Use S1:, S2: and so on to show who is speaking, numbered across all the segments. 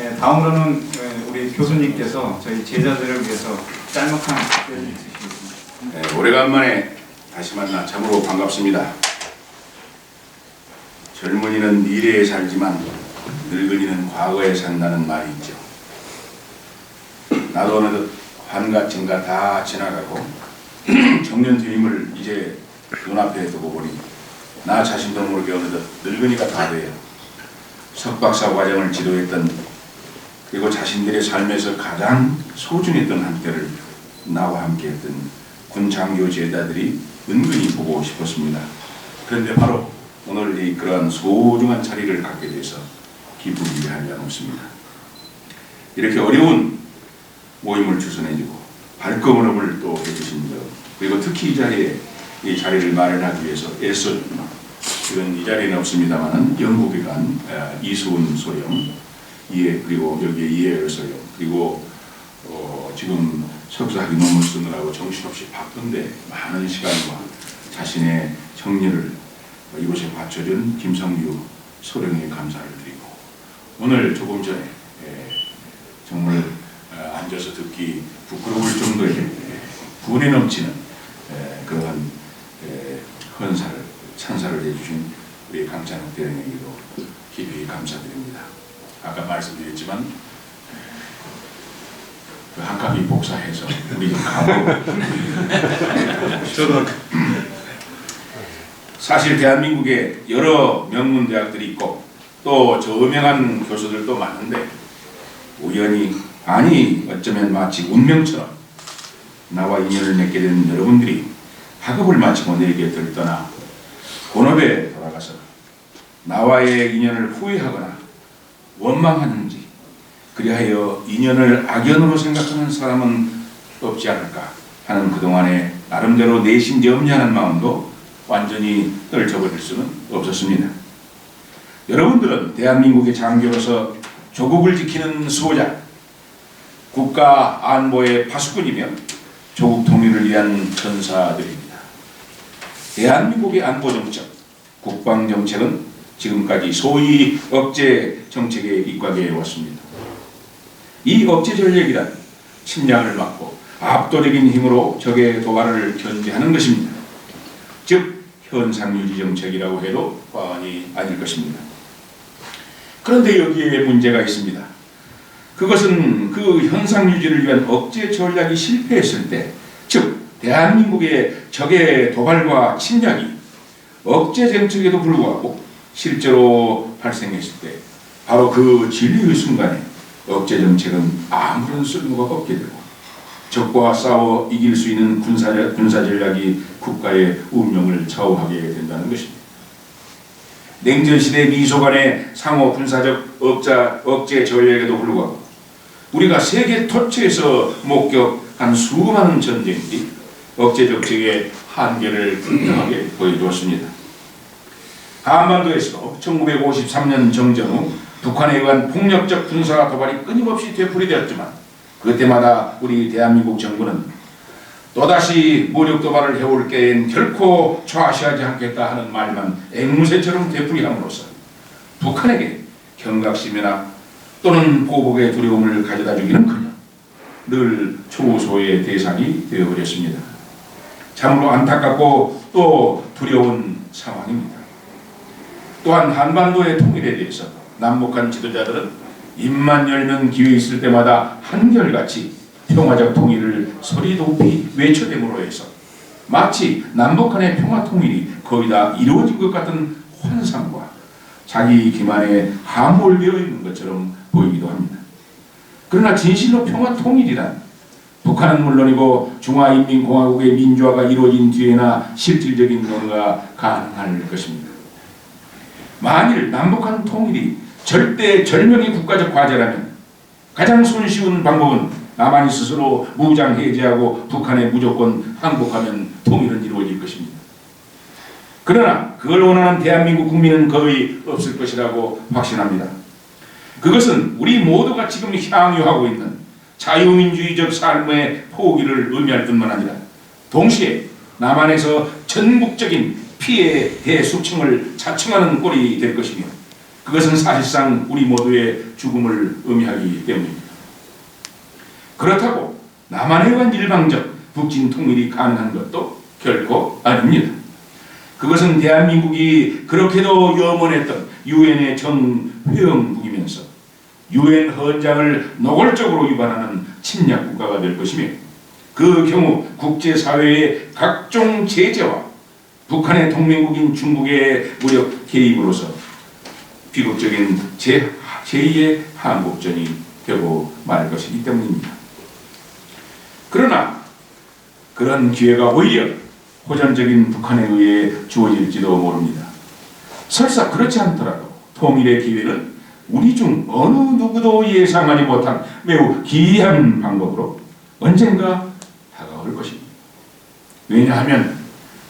S1: 네, 다음으로는 우리 교수님께서 저희 제자들을 위해서 짤막한 답변을 해주시겠습니다.
S2: 네, 오래간만에 다시 만나 참으로 반갑습니다. 젊은이는 미래에 살지만 늙은이는 과거에 산다는 말이 있죠. 나도 어느덧 환과 증가 다 지나가고 청년 퇴임을 이제 눈앞에 두고 보니 나 자신도 모르게 어느덧 늙은이가 다 돼요. 석박사 과정을 지도했던 그리고 자신들의 삶에서 가장 소중했던 한때를 나와 함께했던 군 장교 제자들이 은근히 보고 싶었습니다. 그런데 바로 오늘 이 그러한 소중한 자리를 갖게 돼서 기쁘기 한량 없습니다. 이렇게 어려운 모임을 주선해주고 발걸음을 또 해주신 점, 그리고 특히 이 자리를 마련하기 위해서 애써준 지금 이 자리는 없습니다만은 영국에 간 이수은 소령, 그리고 여기에 이해열 소령, 그리고 지금 석사학위 논문 쓰느라고 정신없이 바쁜데 많은 시간과 자신의 정리를 이곳에 바쳐준 김성규 소령에 감사를 드리고, 오늘 조금 전에 정말 앉아서 듣기 부끄러울 정도의 분에 넘치는 그러한 찬사를 해주신 우리 강찬욱 대령에게도 깊이 감사드립니다. 아까 말씀드렸지만 그 한가위 복사해서 우리 가고 저도 사실 대한민국에 여러 명문 대학들이 있고 또 저명한 교수들도 많은데 우연히 어쩌면 마치 운명처럼 나와 인연을 맺게 된 여러분들이 학업을 마치고 내게 들떠나 본업에 돌아가서 나와의 인연을 후회하거나 원망하는지, 그리하여 인연을 악연으로 생각하는 사람은 없지 않을까 하는 그동안의 나름대로 내심 염려하는 마음도 완전히 떨쳐버릴 수는 없었습니다. 여러분들은 대한민국의 장교로서 조국을 지키는 수호자, 국가 안보의 파수꾼이며 조국 통일을 위한 전사들입니다. 대한민국의 안보정책, 국방정책은 지금까지 소위 억제 정책에 입각해 왔습니다. 이 억제 전략이란 침략을 막고 압도적인 힘으로 적의 도발을 견제하는 것입니다. 즉 현상유지 정책이라고 해도 과언이 아닐 것입니다. 그런데 여기에 문제가 있습니다. 그것은 그 현상유지를 위한 억제 전략이 실패했을 때, 즉 대한민국의 적의 도발과 침략이 억제 정책에도 불구하고 실제로 발생했을 때 바로 그 진리의 순간에 억제 정책은 아무런 쓸모가 없게 되고 적과 싸워 이길 수 있는 군사 전략이 국가의 운명을 좌우하게 된다는 것입니다. 냉전시대 미소 간의 상호 군사적 억제 전략에도 불구하고 우리가 세계 토처에서 목격한 수많은 전쟁들이 억제 정책의 한계를 분명하게 보여주었습니다. 한반도에서 1953년 정전 후 북한에 의한 폭력적 군사 도발이 끊임없이 되풀이되었지만 그때마다 우리 대한민국 정부는 또다시 무력 도발을 해올 게엔 결코 좌시하지 않겠다 하는 말만 앵무새처럼 되풀이함으로써 북한에게 경각심이나 또는 보복의 두려움을 가져다 주기는커녕 늘 초소의 대상이 되어버렸습니다. 참으로 안타깝고 또 두려운 상황입니다. 또한 한반도의 통일에 대해서 남북한 지도자들은 입만 열면 기회 있을 때마다 한결같이 평화적 통일을 소리 높이 외쳐댐으로 해서 마치 남북한의 평화 통일이 거의 다 이루어진 것 같은 환상과 자기 기만에 함몰되어 있는 것처럼 보이기도 합니다. 그러나 진실로 평화 통일이란 북한은 물론이고 중화인민공화국의 민주화가 이루어진 뒤에나 실질적인 논의가 가능할 것입니다. 만일 남북한 통일이 절대 절명의 국가적 과제라면 가장 손쉬운 방법은 남한이 스스로 무장 해제하고 북한에 무조건 항복하면 통일은 이루어질 것입니다. 그러나 그걸 원하는 대한민국 국민은 거의 없을 것이라고 확신합니다. 그것은 우리 모두가 지금 향유하고 있는 자유민주주의적 삶의 포기를 의미할 뿐만 아니라 동시에 남한에서 전국적인 피해 대수층을 자청하는 꼴이 될 것이며 그것은 사실상 우리 모두의 죽음을 의미하기 때문입니다. 그렇다고 남한에 관한 일방적 북진 통일이 가능한 것도 결코 아닙니다. 그것은 대한민국이 그렇게도 염원했던 유엔의 정회원국이면서 유엔 헌장을 노골적으로 위반하는 침략 국가가 될 것이며, 그 경우 국제사회의 각종 제재와 북한의 동맹국인 중국의 무력 개입으로서 비극적인 제2의 한국전이 되고 말 것이기 때문입니다. 그러나 그런 기회가 오히려 호전적인 북한에 의해 주어질지도 모릅니다. 설사 그렇지 않더라도 통일의 기회는 우리 중 어느 누구도 예상하지 못한 매우 기이한 방법으로 언젠가 다가올 것입니다. 왜냐하면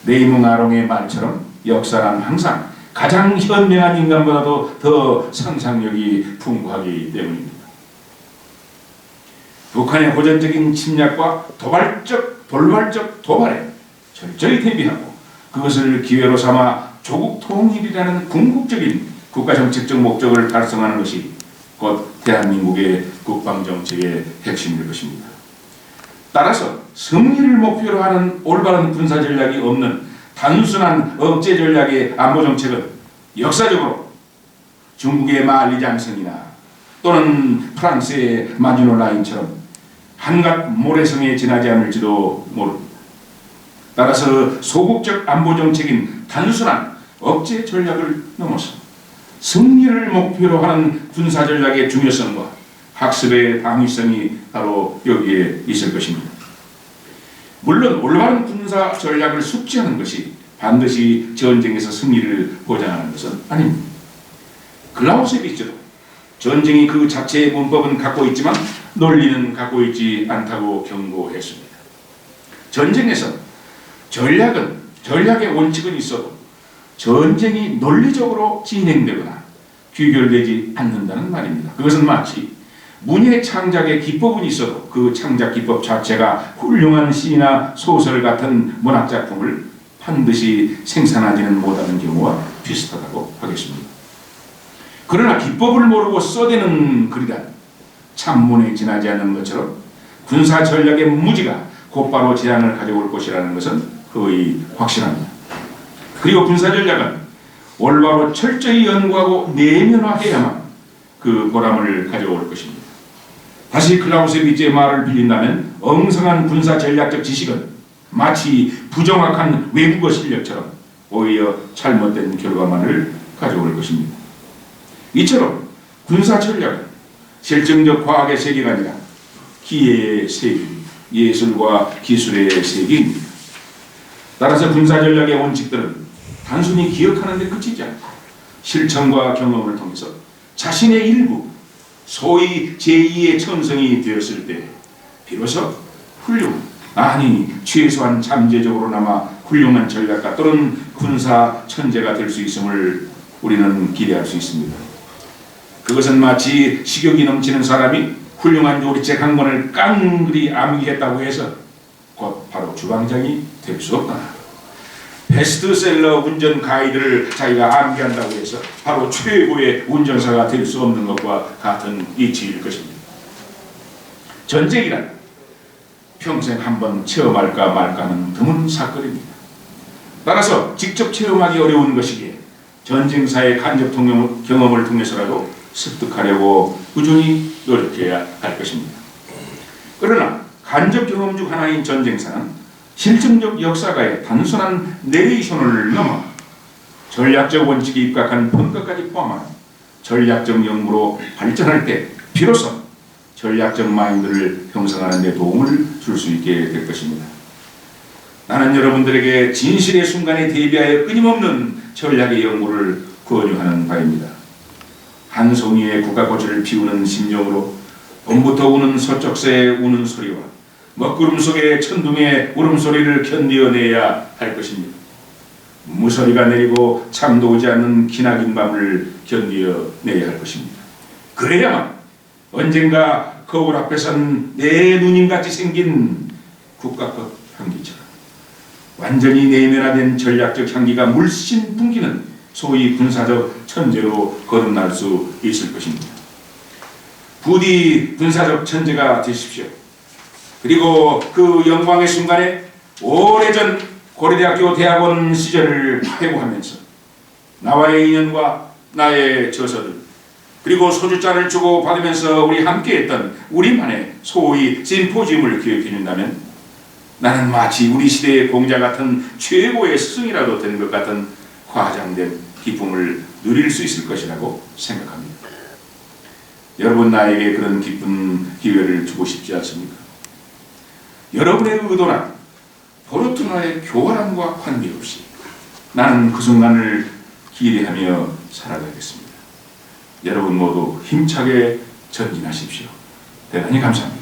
S2: 네이밍 아롱의 말처럼 역사란 항상 가장 현명한 인간보다도 더 상상력이 풍부하기 때문입니다. 북한의 호전적인 침략과 돌발적 도발에 철저히 대비하고 그것을 기회로 삼아 조국 통일이라는 궁극적인 국가정책적 목적을 달성하는 것이 곧 대한민국의 국방정책의 핵심일 것입니다. 따라서 승리를 목표로 하는 올바른 군사 전략이 없는 단순한 억제 전략의 안보 정책은 역사적으로 중국의 만리장성이나 또는 프랑스의 마지노 라인처럼 한갓 모래성에 지나지 않을지도 모릅니다. 따라서 소국적 안보 정책인 단순한 억제 전략을 넘어서 승리를 목표로 하는 군사 전략의 중요성과 학습의 당위성이 바로 여기에 있을 것입니다. 물론 올바른 군사 전략을 숙지하는 것이 반드시 전쟁에서 승리를 보장하는 것은 아닙니다. 클라우세비츠도 전쟁이 그 자체의 문법은 갖고 있지만 논리는 갖고 있지 않다고 경고했습니다. 전쟁에서 전략의 원칙은 있어도 전쟁이 논리적으로 진행되거나 귀결되지 않는다는 말입니다. 그것은 마치 문예 창작의 기법은 있어도 그 창작 기법 자체가 훌륭한 시나 소설 같은 문학작품을 반드시 생산하지는 못하는 경우와 비슷하다고 하겠습니다. 그러나 기법을 모르고 써대는 글이란 참문에 지나지 않는 것처럼 군사 전략의 무지가 곧바로 재앙을 가져올 것이라는 것은 거의 확실합니다. 그리고 군사 전략은 올바로 철저히 연구하고 내면화해야만 그 보람을 가져올 것입니다. 다시 클라우세비츠의 말을 빌린다면 엉성한 군사 전략적 지식은 마치 부정확한 외국어 실력처럼 오히려 잘못된 결과만을 가져올 것입니다. 이처럼 군사 전략은 실증적 과학의 세계가 아니라 기회의 세계, 예술과 기술의 세계입니다. 따라서 군사 전략의 원칙들은 단순히 기억하는 데 그치지 않고 실천과 경험을 통해서 자신의 일부, 소위 제2의 천성이 되었을 때 비로소 최소한 잠재적으로나마 훌륭한 전략가 또는 군사 천재가 될 수 있음을 우리는 기대할 수 있습니다. 그것은 마치 식욕이 넘치는 사람이 훌륭한 요리책 한 권을 깡그리 암기했다고 해서 곧 바로 주방장이 될 수 없다. 베스트셀러 운전 가이드를 자기가 암기한다고 해서 바로 최고의 운전사가 될 수 없는 것과 같은 이치일 것입니다. 전쟁이란 평생 한번 체험할까 말까 하는 드문 사건입니다. 따라서 직접 체험하기 어려운 것이기에 전쟁사의 간접 경험을 통해서라도 습득하려고 꾸준히 노력해야 할 것입니다. 그러나 간접 경험 중 하나인 전쟁사는 실증적 역사가의 단순한 내레이션을 넘어 전략적 원칙에 입각한 평가까지 포함하는 전략적 연구로 발전할 때 비로소 전략적 마인드를 형성하는 데 도움을 줄 수 있게 될 것입니다. 나는 여러분들에게 진실의 순간에 대비하여 끊임없는 전략의 연구를 권유하는 바입니다. 한 송이의 국화꽃을 피우는 심정으로 봄부터 우는 서쪽새의 우는 소리와 먹구름 속의 천둥의 울음소리를 견디어내야 할 것입니다. 무서리가 내리고 잠도 오지 않는 기나긴 밤을 견디어내야 할 것입니다. 그래야만 언젠가 거울 앞에 선 내 누님같이 생긴 국화꽃 향기처럼 완전히 내면화된 전략적 향기가 물씬 풍기는 소위 군사적 천재로 거듭날 수 있을 것입니다. 부디 군사적 천재가 되십시오. 그리고 그 영광의 순간에 오래전 고려대학교 대학원 시절을 회고하면서 나와의 인연과 나의 저서들 그리고 소주잔을 주고 받으면서 우리 함께했던 우리만의 소위 심포지움을 기억해 준다면 나는 마치 우리 시대의 공자 같은 최고의 스승이라도 되는 것 같은 과장된 기쁨을 누릴 수 있을 것이라고 생각합니다. 여러분 나에게 그런 기쁜 기회를 주고 싶지 않습니까? 여러분의 의도나 포르투나의 교활함과 관계없이 나는 그 순간을 기대하며 살아가겠습니다. 여러분 모두 힘차게 전진하십시오. 대단히 감사합니다.